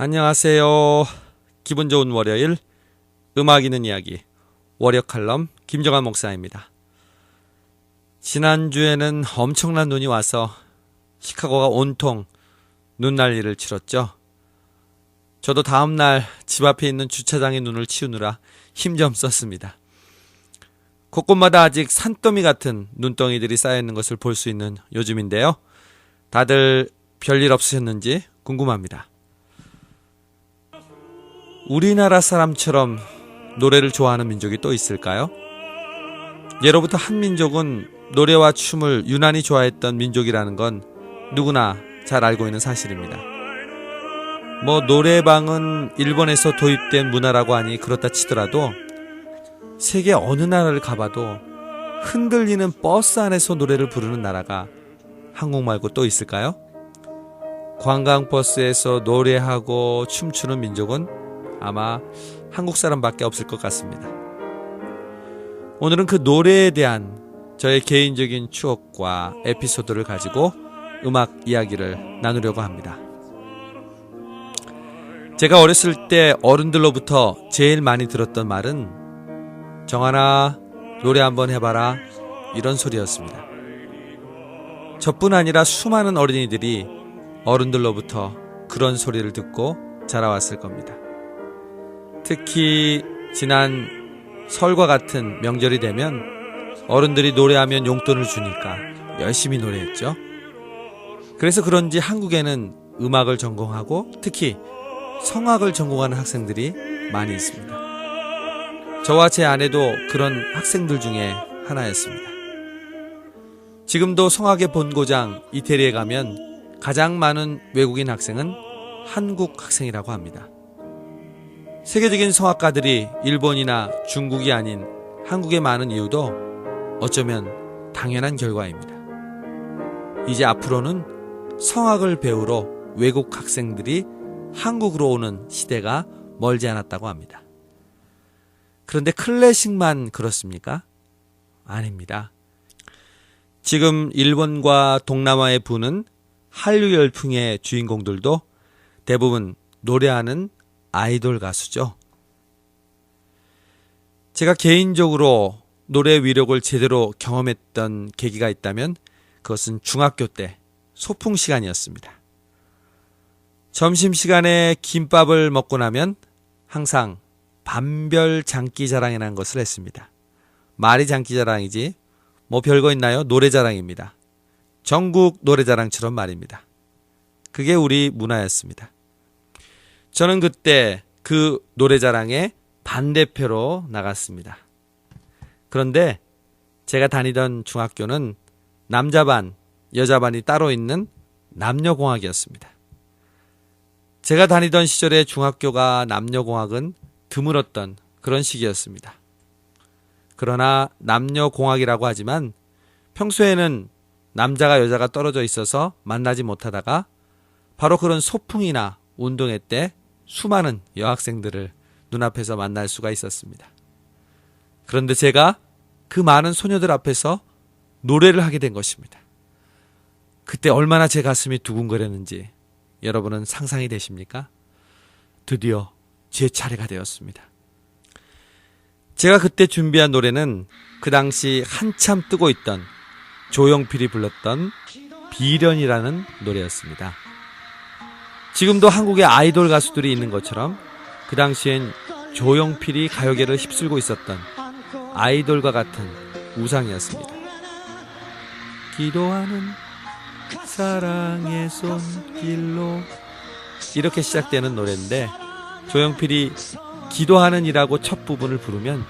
안녕하세요. 기분 좋은 월요일 음악 있는 이야기 월요 칼럼 김정환 목사입니다. 지난주에는 엄청난 눈이 와서 시카고가 온통 눈난리를 치렀죠. 저도 다음날 집 앞에 있는 주차장의 눈을 치우느라 힘 좀 썼습니다. 곳곳마다 아직 산더미 같은 눈덩이들이 쌓여있는 것을 볼 수 있는 요즘인데요. 다들 별일 없으셨는지 궁금합니다. 우리나라 사람처럼 노래를 좋아하는 민족이 또 있을까요? 예로부터 한 민족은 노래와 춤을 유난히 좋아했던 민족이라는 건 누구나 잘 알고 있는 사실입니다. 노래방은 일본에서 도입된 문화라고 하니 그렇다 치더라도 세계 어느 나라를 가봐도 흔들리는 버스 안에서 노래를 부르는 나라가 한국 말고 또 있을까요? 관광버스에서 노래하고 춤추는 민족은 아마 한국 사람밖에 없을 것 같습니다. 오늘은 그 노래에 대한 저의 개인적인 추억과 에피소드를 가지고 음악 이야기를 나누려고 합니다. 제가 어렸을 때 어른들로부터 제일 많이 들었던 말은 정한아 노래 한번 해봐라 이런 소리였습니다. 저뿐 아니라 수많은 어린이들이 어른들로부터 그런 소리를 듣고 자라왔을 겁니다. 특히 지난 설과 같은 명절이 되면 어른들이 노래하면 용돈을 주니까 열심히 노래했죠. 그래서 그런지 한국에는 음악을 전공하고 특히 성악을 전공하는 학생들이 많이 있습니다. 저와 제 아내도 그런 학생들 중에 하나였습니다. 지금도 성악의 본고장 이태리에 가면 가장 많은 외국인 학생은 한국 학생이라고 합니다. 세계적인 성악가들이 일본이나 중국이 아닌 한국에 많은 이유도 어쩌면 당연한 결과입니다. 이제 앞으로는 성악을 배우러 외국 학생들이 한국으로 오는 시대가 멀지 않았다고 합니다. 그런데 클래식만 그렇습니까? 아닙니다. 지금 일본과 동남아에 부는 한류 열풍의 주인공들도 대부분 노래하는 아이돌 가수죠. 제가 개인적으로 노래 위력을 제대로 경험했던 계기가 있다면 그것은 중학교 때 소풍 시간이었습니다. 점심시간에 김밥을 먹고 나면 항상 밤별 장기자랑이라는 것을 했습니다. 말이 장기자랑이지 별거 있나요? 노래자랑입니다. 전국 노래자랑처럼 말입니다. 그게 우리 문화였습니다. 저는 그때 그 노래자랑에 반대표로 나갔습니다. 그런데 제가 다니던 중학교는 남자반, 여자반이 따로 있는 남녀공학이었습니다. 제가 다니던 시절에 중학교가 남녀공학은 드물었던 그런 시기였습니다. 그러나 남녀공학이라고 하지만 평소에는 남자가 여자가 떨어져 있어서 만나지 못하다가 바로 그런 소풍이나 운동회 때 수많은 여학생들을 눈앞에서 만날 수가 있었습니다. 그런데 제가 그 많은 소녀들 앞에서 노래를 하게 된 것입니다. 그때 얼마나 제 가슴이 두근거렸는지 여러분은 상상이 되십니까? 드디어 제 차례가 되었습니다. 제가 그때 준비한 노래는 그 당시 한참 뜨고 있던 조용필이 불렀던 비련이라는 노래였습니다. 지금도 한국의 아이돌 가수들이 있는 것처럼 그 당시엔 조용필이 가요계를 휩쓸고 있었던 아이돌과 같은 우상이었습니다. 기도하는 사랑의 손길로 이렇게 시작되는 노래인데 조용필이 기도하는 이라고 첫 부분을 부르면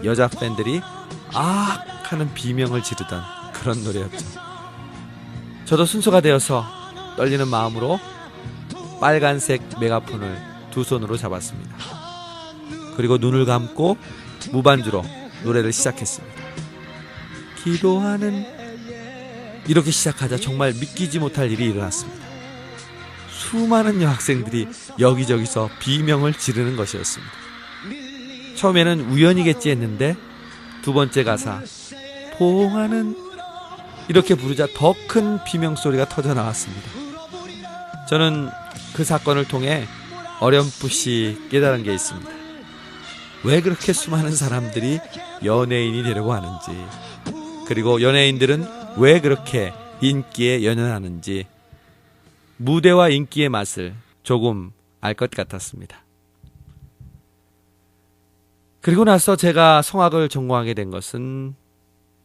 여자 팬들이 아 하는 비명을 지르던 그런 노래였죠. 저도 순서가 되어서 떨리는 마음으로 빨간색 메가폰을 두 손으로 잡았습니다. 그리고 눈을 감고 무반주로 노래를 시작했습니다. 기도하는 이렇게 시작하자 정말 믿기지 못할 일이 일어났습니다. 수많은 여학생들이 여기저기서 비명을 지르는 것이었습니다. 처음에는 우연이겠지 했는데 두 번째 가사 포옹하는 이렇게 부르자 더 큰 비명소리가 터져 나왔습니다. 저는 그 사건을 통해 어렴풋이 깨달은 게 있습니다. 왜 그렇게 수많은 사람들이 연예인이 되려고 하는지, 그리고 연예인들은 왜 그렇게 인기에 연연하는지, 무대와 인기의 맛을 조금 알 것 같았습니다. 그리고 나서 제가 성악을 전공하게 된 것은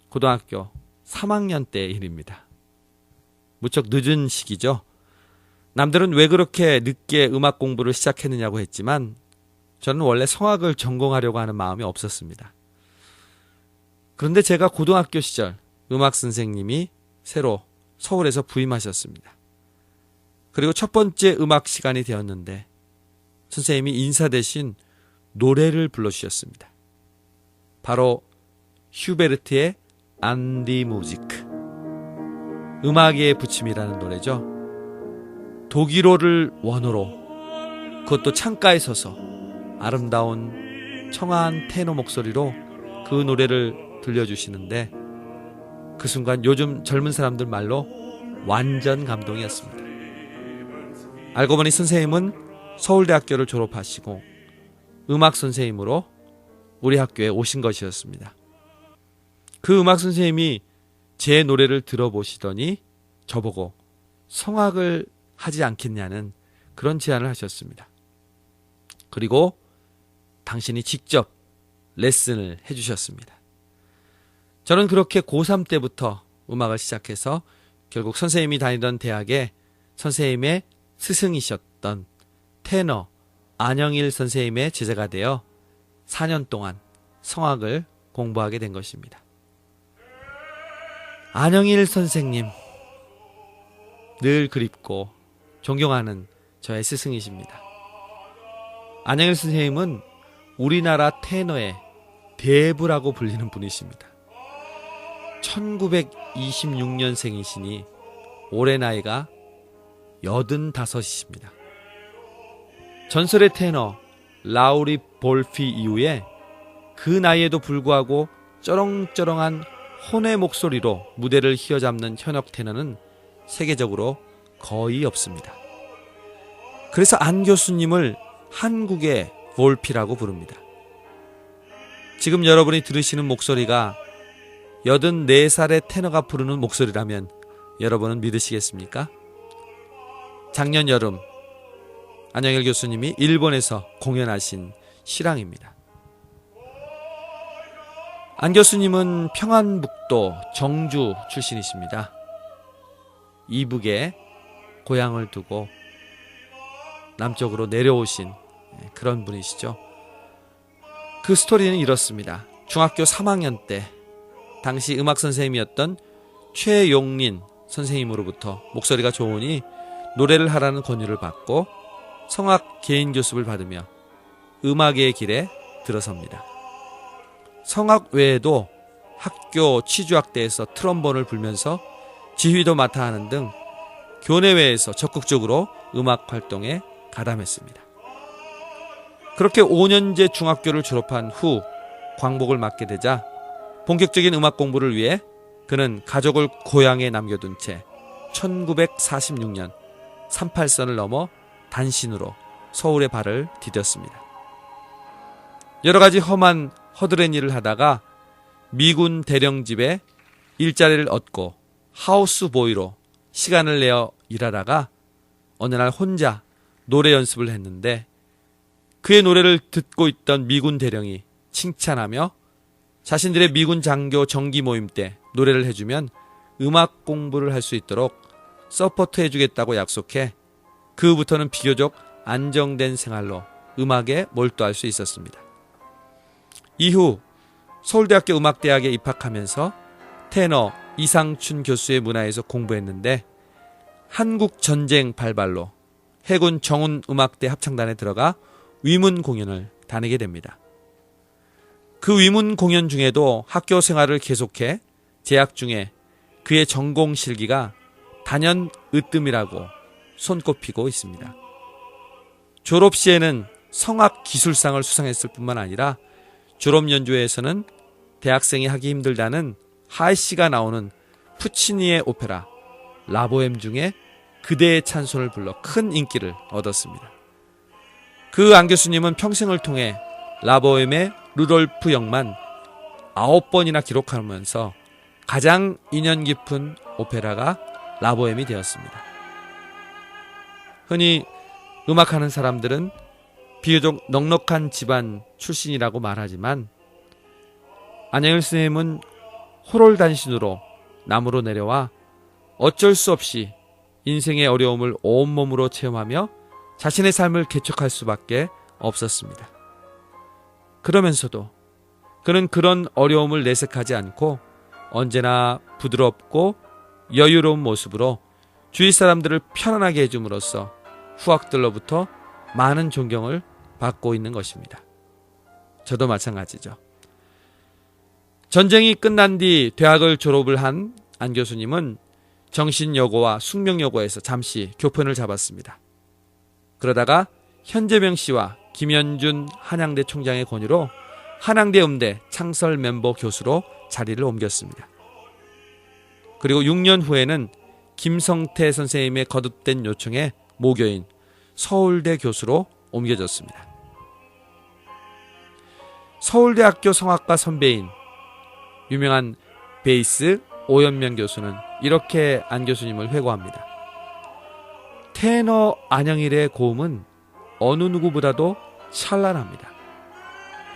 고등학교 3학년 때 일입니다. 무척 늦은 시기죠. 남들은 왜 그렇게 늦게 음악 공부를 시작했느냐고 했지만 저는 원래 성악을 전공하려고 하는 마음이 없었습니다. 그런데 제가 고등학교 시절 음악 선생님이 새로 서울에서 부임하셨습니다. 그리고 첫 번째 음악 시간이 되었는데 선생님이 인사 대신 노래를 불러주셨습니다. 바로 슈베르트의 안디 무지크, 음악의 부침이라는 노래죠. 독일어를 원어로, 그것도 창가에 서서 아름다운 청아한 테너 목소리로 그 노래를 들려주시는데 그 순간 요즘 젊은 사람들 말로 완전 감동이었습니다. 알고 보니 선생님은 서울대학교를 졸업하시고 음악 선생님으로 우리 학교에 오신 것이었습니다. 그 음악 선생님이 제 노래를 들어보시더니 저보고 성악을 하지 않겠냐는 그런 제안을 하셨습니다. 그리고 당신이 직접 레슨을 해주셨습니다. 저는 그렇게 고3 때부터 음악을 시작해서 결국 선생님이 다니던 대학에 선생님의 스승이셨던 테너 안영일 선생님의 제자가 되어 4년 동안 성악을 공부하게 된 것입니다. 안영일 선생님, 늘 그립고 존경하는 저의 스승이십니다. 안영일 선생님은 우리나라 테너의 대부라고 불리는 분이십니다. 1926년생이시니 올해 나이가 85이십니다. 전설의 테너 라우리 볼피 이후에 그 나이에도 불구하고 쩌렁쩌렁한 혼의 목소리로 무대를 휘어잡는 현역 테너는 세계적으로 거의 없습니다. 그래서 안 교수님을 한국의 볼피라고 부릅니다. 지금 여러분이 들으시는 목소리가 84살의 테너가 부르는 목소리라면 여러분은 믿으시겠습니까? 작년 여름 안영일 교수님이 일본에서 공연하신 실황입니다. 안 교수님은 평안북도 정주 출신이십니다. 이북에 고향을 두고 남쪽으로 내려오신 그런 분이시죠. 그 스토리는 이렇습니다. 중학교 3학년 때 당시 음악 선생님이었던 최용린 선생님으로부터 목소리가 좋으니 노래를 하라는 권유를 받고 성악 개인 교습을 받으며 음악의 길에 들어섭니다. 성악 외에도 학교 취주학대에서 트럼본을 불면서 지휘도 맡아 하는 등 교내외에서 적극적으로 음악 활동에 가담했습니다. 그렇게 5년제 중학교를 졸업한 후 광복을 맞게 되자 본격적인 음악 공부를 위해 그는 가족을 고향에 남겨둔 채 1946년 38선을 넘어 단신으로 서울에 발을 디뎠습니다. 여러 가지 험한 허드렛 일을 하다가 미군 대령집에 일자리를 얻고 하우스보이로 시간을 내어 일하다가 어느 날 혼자 노래 연습을 했는데 그의 노래를 듣고 있던 미군 대령이 칭찬하며 자신들의 미군 장교 정기 모임 때 노래를 해주면 음악 공부를 할 수 있도록 서포트 해주겠다고 약속해 그 후부터는 비교적 안정된 생활로 음악에 몰두할 수 있었습니다. 이후 서울대학교 음악대학에 입학하면서 테너 이상춘 교수의 문화에서 공부했는데 한국전쟁 발발로 해군 정운음악대 합창단에 들어가 위문 공연을 다니게 됩니다. 그 위문 공연 중에도 학교 생활을 계속해 재학 중에 그의 전공 실기가 단연 으뜸이라고 손꼽히고 있습니다. 졸업 시에는 성악 기술상을 수상했을 뿐만 아니라 졸업 연주회에서는 대학생이 하기 힘들다는 하이시가 나오는 푸치니의 오페라 라보엠 중에 그대의 찬송을 불러 큰 인기를 얻었습니다. 그 안 교수님은 평생을 통해 라보엠의 루돌프 역만 9번이나 기록하면서 가장 인연 깊은 오페라가 라보엠이 되었습니다. 흔히 음악하는 사람들은 비교적 넉넉한 집안 출신이라고 말하지만 안영일 선생님은 호롤단신으로 남으로 내려와 어쩔 수 없이 인생의 어려움을 온몸으로 체험하며 자신의 삶을 개척할 수밖에 없었습니다. 그러면서도 그는 그런 어려움을 내색하지 않고 언제나 부드럽고 여유로운 모습으로 주위 사람들을 편안하게 해줌으로써 후학들로부터 많은 존경을 받고 있는 것입니다. 저도 마찬가지죠. 전쟁이 끝난 뒤 대학을 졸업을 한 안 교수님은 정신여고와 숙명여고에서 잠시 교편을 잡았습니다. 그러다가 현재명 씨와 김현준 한양대 총장의 권유로 한양대 음대 창설 멤버 교수로 자리를 옮겼습니다. 그리고 6년 후에는 김성태 선생님의 거듭된 요청에 모교인 서울대 교수로 옮겨졌습니다. 서울대학교 성악과 선배인 유명한 베이스 오연명 교수는 이렇게 안 교수님을 회고합니다. 테너 안영일의 고음은 어느 누구보다도 찬란합니다.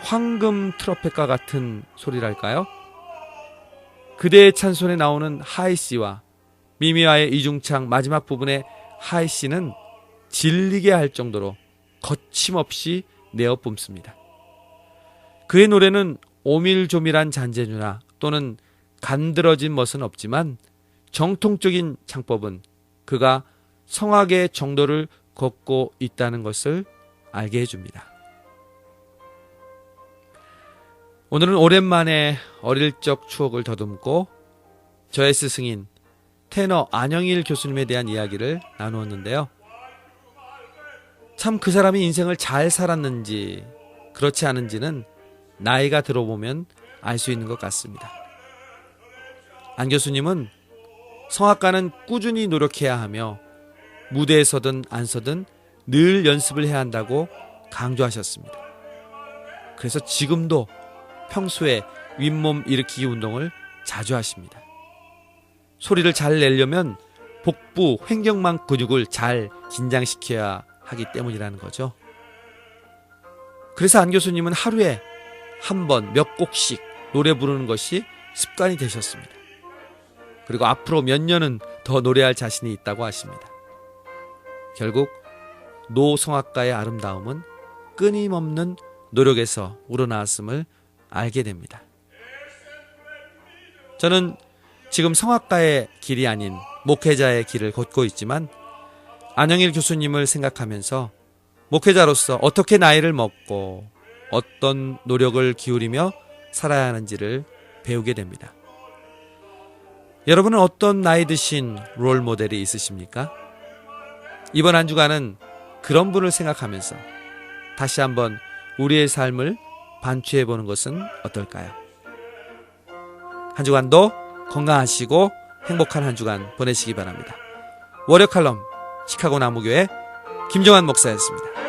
황금 트럼펫과 같은 소리랄까요? 그대의 찬손에 나오는 하이씨와 미미와의 이중창 마지막 부분의 하이씨는 질리게 할 정도로 거침없이 내어 뿜습니다. 그의 노래는 오밀조밀한 잔재주나 또는 간드러진 멋은 없지만 정통적인 창법은 그가 성악의 정도를 걷고 있다는 것을 알게 해줍니다. 오늘은 오랜만에 어릴 적 추억을 더듬고 저의 스승인 테너 안영일 교수님에 대한 이야기를 나누었는데요. 참 그 사람이 인생을 잘 살았는지 그렇지 않은지는 나이가 들어보면 알 수 있는 것 같습니다. 안 교수님은 성악가는 꾸준히 노력해야 하며 무대에 서든 안 서든 늘 연습을 해야 한다고 강조하셨습니다. 그래서 지금도 평소에 윗몸 일으키기 운동을 자주 하십니다. 소리를 잘 내려면 복부, 횡격막 근육을 잘 긴장시켜야 하기 때문이라는 거죠. 그래서 안 교수님은 하루에 한 번 몇 곡씩 노래 부르는 것이 습관이 되셨습니다. 그리고 앞으로 몇 년은 더 노래할 자신이 있다고 하십니다. 결국 노성악가의 아름다움은 끊임없는 노력에서 우러나왔음을 알게 됩니다. 저는 지금 성악가의 길이 아닌 목회자의 길을 걷고 있지만 안영일 교수님을 생각하면서 목회자로서 어떻게 나이를 먹고 어떤 노력을 기울이며 살아야 하는지를 배우게 됩니다. 여러분은 어떤 나이 드신 롤 모델이 있으십니까? 이번 한 주간은 그런 분을 생각하면서 다시 한번 우리의 삶을 반추해보는 것은 어떨까요? 한 주간도 건강하시고 행복한 한 주간 보내시기 바랍니다. 월요 칼럼 시카고 나무교회 김정환 목사였습니다.